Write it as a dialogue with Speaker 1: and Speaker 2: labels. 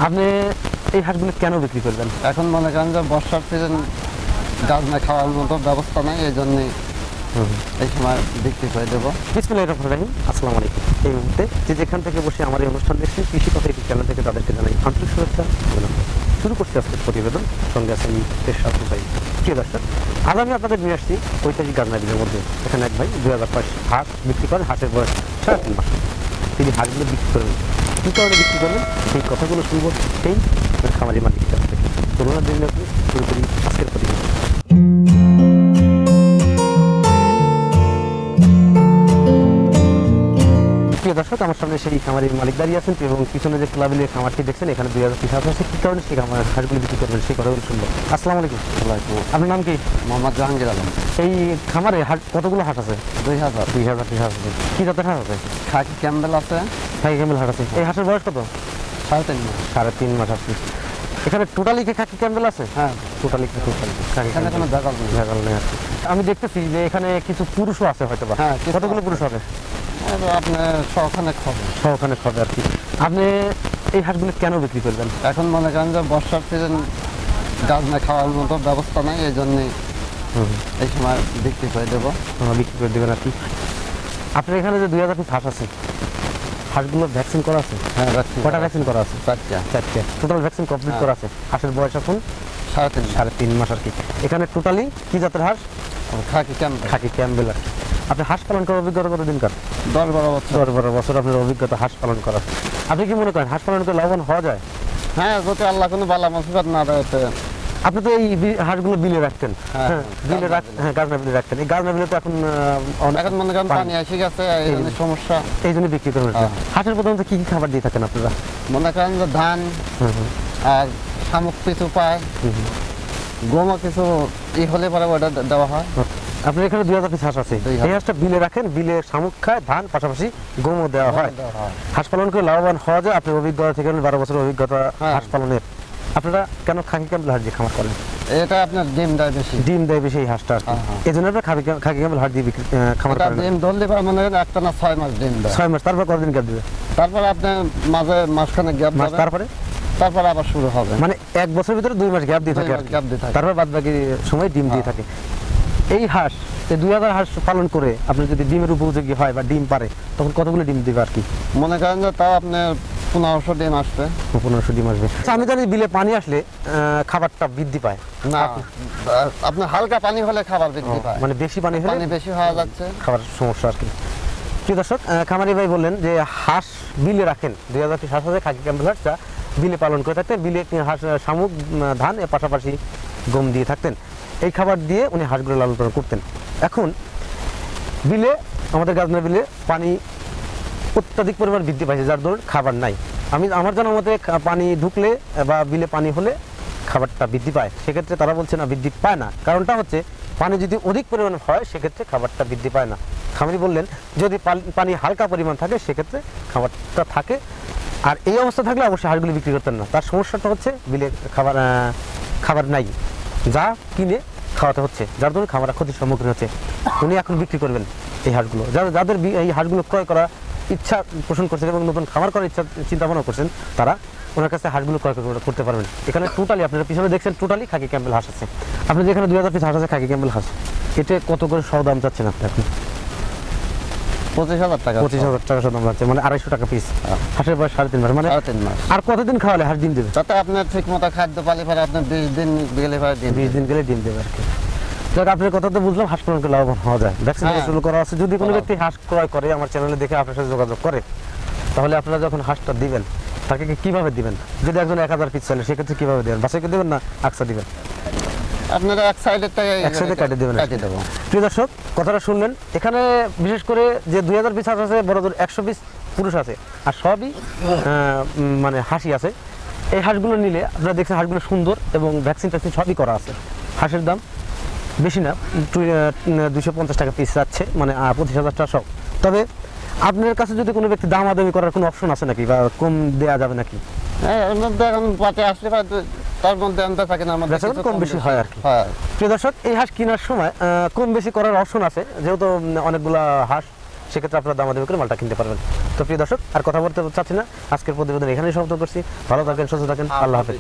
Speaker 1: আপনি এই হাঁসগুলো কেন বিক্রি করবেন?
Speaker 2: এখন মনে করেন যে বর্ষার সিজন গাছ না খাওয়ার মতো ব্যবস্থা নেই, এই জন্যই এই সময় বিক্রি করে দেবো।
Speaker 1: বিসমিল্লাহির রহমানির রহিম। আসসালামু আলাইকুম। এই মুহূর্তে যে যেখান থেকে বসে আমার এই অনুষ্ঠান দেখছেন কৃষি কথা ইউটিউব চ্যানেল থেকে তাদেরকে জানাই আন্তরিক শুভেচ্ছা অভিনন্দন। শুরু করছি আজকের প্রতিবেদন, সঙ্গে আছেন পেশাদ ভাই। প্রিয় দর্শক, আজ আমি আপনাদের নিয়ে আসছি ঐতিহাসিক গাজনাবিলের মধ্যে। এখানে এক ভাই 2005 হাঁস বিক্রি করেন। হাঁসের বয়স 3.5 মাস। তিনি হাঁসগুলো বিক্রি করবেন, কী কারণে বিক্রি করবেন সেই কথাগুলো শুনবো সেই খামারি মালিকের কাছ থেকে। চলুন দিন আপনি শুরু করি আজকের প্রতিবেদন। প্রিয় দর্শক, আমার সামনে সেই খামারের মালিক দাঁড়িয়ে আছেন এবং পিছনে যে ক্লাবের খামারটি দেখছেন এখানে 2000 পিস হাঁস আছে। কী কারণে সেই হাঁসগুলো বিক্রি করবেন সেই কথাগুলো শুনবো। আসসালামু আলাইকুম। আপনার নাম কি?
Speaker 2: মোহাম্মদ জাহাঙ্গীর আলম।
Speaker 1: এই খামারে হাঁস কতগুলো হাঁস আছে?
Speaker 2: 2000
Speaker 1: পিস হাঁস আছে। কী জাতের হাঁস আছে?
Speaker 2: খাকি ক্যাম্বেল আছে।
Speaker 1: খাকি ক্যাম্বেল হাঁস আছে। এই হাঁসের বয়স কত?
Speaker 2: 3.5 মাস।
Speaker 1: 3.5 মাস আর কি। এখানে টোটালি কি খাকি ক্যাম্বেল আছে?
Speaker 2: হ্যাঁ,
Speaker 1: টোটালি
Speaker 2: এখানে কোনো
Speaker 1: ভেজাল নেই আর কি। আমি দেখতেছি যে এখানে কিছু পুরুষও আছে হয়তো বা।
Speaker 2: হ্যাঁ,
Speaker 1: কতগুলো পুরুষ হবে?
Speaker 2: আপনার সখানেক হবে।
Speaker 1: সখানেক হবে আর কি। আপনি এই হাঁসগুলো কেন বিক্রি করবেন?
Speaker 2: এখন মনে করেন যে বর্ষার সিজন গাছ না খাওয়ার মতো ব্যবস্থা নেই, এই জন্যই এই সময় বিক্রি করে দেবো।
Speaker 1: বিক্রি করে দেবেন আর কি। আপনার এখানে যে 2000 পিস হাঁস আছে, হাঁসগুলো ভ্যাকসিন করা আছে?
Speaker 2: হ্যাঁ,
Speaker 1: কটা ভ্যাকসিন করা আছে?
Speaker 2: 4টা।
Speaker 1: টোটাল ভ্যাকসিন কমপ্লিট করা আছে। হাঁসের বয়স এখন
Speaker 2: 3.5
Speaker 1: মাস আর কি। এখানে টোটালি কি জাতের হাঁস?
Speaker 2: খাকি ক্যাম্বেল।
Speaker 1: খাকি ক্যাম্বেল আর কি। আপনি হাঁস পালন করার অভিজ্ঞতা কতদিন কার?
Speaker 2: 10-12 বছর।
Speaker 1: 10-12 বছর আপনার অভিজ্ঞতা হাঁস পালন করার। আপনি কি মনে করেন হাঁস পালন করে লাভবান হওয়া যায়?
Speaker 2: হ্যাঁ, যদি আল্লাহ কোনো বালা মুসিবত না দেয়।
Speaker 1: আপনি তো এই হাঁসগুলো বিলে রাখতেন।
Speaker 2: হ্যাঁ,
Speaker 1: বিলে গাজনা বিলে রাখতেন। এই গাজনা বিলে তো এখন
Speaker 2: মনে করেন পানি এসে গেছে, এই জন্য সমস্যা,
Speaker 1: এই জন্য বিক্রি করবেন। হাঁসের প্রথমত কি কি খাবার দিয়ে থাকেন আপনারা?
Speaker 2: মনে করেন যে ধান আর শামুক কিছু পায়, গমও কিছু হলে পরে ওটা দেওয়া হয়।
Speaker 1: আপনার এখানে 2000 পিস হাঁস আছে। এই হাঁসটা বিলে রাখেন, বিলে শামুক খায়, ধান, পাশাপাশি গমও দেওয়া হয়। হাঁস পালন করে লাভবান হওয়া যায়। আপনার অভিজ্ঞতা থেকে 12 বছরের অভিজ্ঞতা হাঁস পালনের। আপনারা কেন খাকি ক্যাম্বেল হাঁস দিয়ে খামার করেন?
Speaker 2: এটা আপনার ডিম দেয় বেশি
Speaker 1: এই হাঁসটা আর কি। এই জন্য আপনার খাকি ক্যাম্বেল হাঁস দিয়ে খামার করেন।
Speaker 2: ডিম ধরলে মনে করেন একটা না 6 মাস ডিম দেয়।
Speaker 1: 6 মাস। তারপর কতদিন গ্যাপ দিবে?
Speaker 2: তারপর আপনার মাঝখানে গ্যাপ দেবে। তারপর আবার শুরু হবে।
Speaker 1: মানে 1 বছরের ভিতরে 2 মাস গ্যাপ দিয়ে থাকে। তারপর বাদ বাকি সময় ডিম দিয়ে থাকে। এই হাঁস, এই 2000 হাঁস পালন করে আপনি যদি ডিমের উপযোগী হয় বা ডিম পারে, তখন কতগুলো ডিম দিবে আর কি?
Speaker 2: মনে করেন যে তাও আপনার 1500 ডিম আসবে।
Speaker 1: 1500 ডিম আসবে। আমি জানি বিলে পানি আসলে খাবারটা বৃদ্ধি পায়
Speaker 2: না, আপনার হালকা পানি হলে খাবার বৃদ্ধি পায়।
Speaker 1: মানে বেশি পানি হলে
Speaker 2: পানি বেশি হওয়া যাচ্ছে,
Speaker 1: খাবার সমস্যা আর কি। প্রিয় দর্শক, খামারি ভাই বললেন যে হাঁস বিলে রাখেন। 2000 পিস হাঁস আছে খাকি ক্যাম্বেল হাঁসটা বিলে পালন করে থাকতেন। বিলে হাঁস শামুক, ধান এর পাশাপাশি গম দিয়ে থাকতেন। এই খাবার দিয়ে উনি হাঁসগুলো লালন পালন করতেন। এখন বিলে, আমাদের গাজনা বিলে পানি অত্যাধিক পরিমাণ বৃদ্ধি পাইছে, যার ধরুন খাবার নাই। আমার জানার মতে পানি ঢুকলে বা বিলে পানি হলে খাবারটা বৃদ্ধি পায়। সেক্ষেত্রে তারা বলছে না, বৃদ্ধি পায় না। কারণটা হচ্ছে পানি যদি অধিক পরিমাণে হয় সেক্ষেত্রে খাবারটা বৃদ্ধি পায় না। খামারি বললেন যদি পানি হালকা পরিমাণ থাকে সেক্ষেত্রে খাবারটা থাকে। আর এই অবস্থা থাকলে অবশ্যই হাঁসগুলি বিক্রি করতেন না। তার সমস্যাটা হচ্ছে বিলে খাবার নাই, যা কিনে খাওয়াতে হচ্ছে, যার জন্য খামারা ক্ষতির সম্মুখীন হচ্ছে। উনি এখন বিক্রি করবেন এই হাঁসগুলো। যাদের এই হাঁসগুলো ক্রয় করা ইচ্ছা পোষণ করছেন এবং নতুন খামার করার ইচ্ছা চিন্তা ভাবনা করছেন, তারা ওনার কাছে হাঁসগুলো ক্রয় করতে পারবেন। এখানে টোটালি আপনারা পিছনে দেখছেন টোটালি খাকি ক্যাম্বেল হাঁস আছে। আপনি যেখানে 2000 পিস হাঁস আছে খাকি ক্যাম্বেল হাঁস, এটা কত করে দাম চাচ্ছেন আপনি? এখন
Speaker 2: 25,000 টাকা।
Speaker 1: 25,000 টাকা দাম যাচ্ছে, মানে 250 টাকা পিস। হাঁসের বয়স 3.5 মাস, মানে
Speaker 2: 3.5 মাস।
Speaker 1: আর কতদিন খাওয়ালে হাঁস ডিম দেবে?
Speaker 2: যাতে আপনার ঠিক মতো খাদ্য পালি পরে আপনার 20 দিন গেলে পরে
Speaker 1: 20 দিন গেলে ডিম দেবে আর কি। যাক, আপনার কথা তো বুঝলাম, হাঁস পালন করে লাভবান হওয়া যায়। ভ্যাকসিন শুরু করা আছে। যদি কোনো ব্যক্তি হাঁস ক্রয় করে আমার চ্যানেলে দেখে আপনার সাথে যোগাযোগ করে, তাহলে আপনারা যখন হাঁসটা দিবেন তাকে কিভাবে দিবেন? যদি একজন 1000 পিস চাইলে সেক্ষেত্রে কিভাবে দেবেন? বাসাকে দেবেন না আকসা দিবেন?
Speaker 2: আপনারা এক সাইডে
Speaker 1: কাটে দেবেন। প্রিয় দর্শক, কথাটা শুনলেন। এখানে বিশেষ করে যে 2000 পিস হাঁস আছে, বড় 100 পিস পুরুষ আছে, আর সবই মানে হাসি আছে। এই হাঁসগুলো নিলে আপনারা দেখছেন হাঁসগুলো সুন্দর এবং ভ্যাকসিন ট্যাকসিন সবই করা আছে। হাঁসের দাম বেশি না, 250 টাকা পিস যাচ্ছে, মানে 25,000 টাকা সব। তবে আপনার কাছে যদি কোনো ব্যক্তি দামাদামি করার কোনো অপশন আছে নাকি, বা কম দেওয়া যাবে নাকি?
Speaker 2: এর মধ্যে এখন পাতে আসলে তার মধ্যে আনতে থাকে না, আমাদের
Speaker 1: কম বেশি হয় আর কি। প্রিয় দর্শক, এই হাঁস কেনার সময় কম বেশি করার অপশন আছে, যেহেতু অনেকগুলো হাঁস সেক্ষেত্রে আপনারা দামাদামি করে মালটা কিনতে পারবেন। তো প্রিয় দর্শক আর কথা বলতে চাচ্ছি না, আজকের প্রতিবেদন এখানেই সমাপ্ত করছি। ভালো থাকেন, সুস্থ থাকেন, আল্লাহ হাফেজ।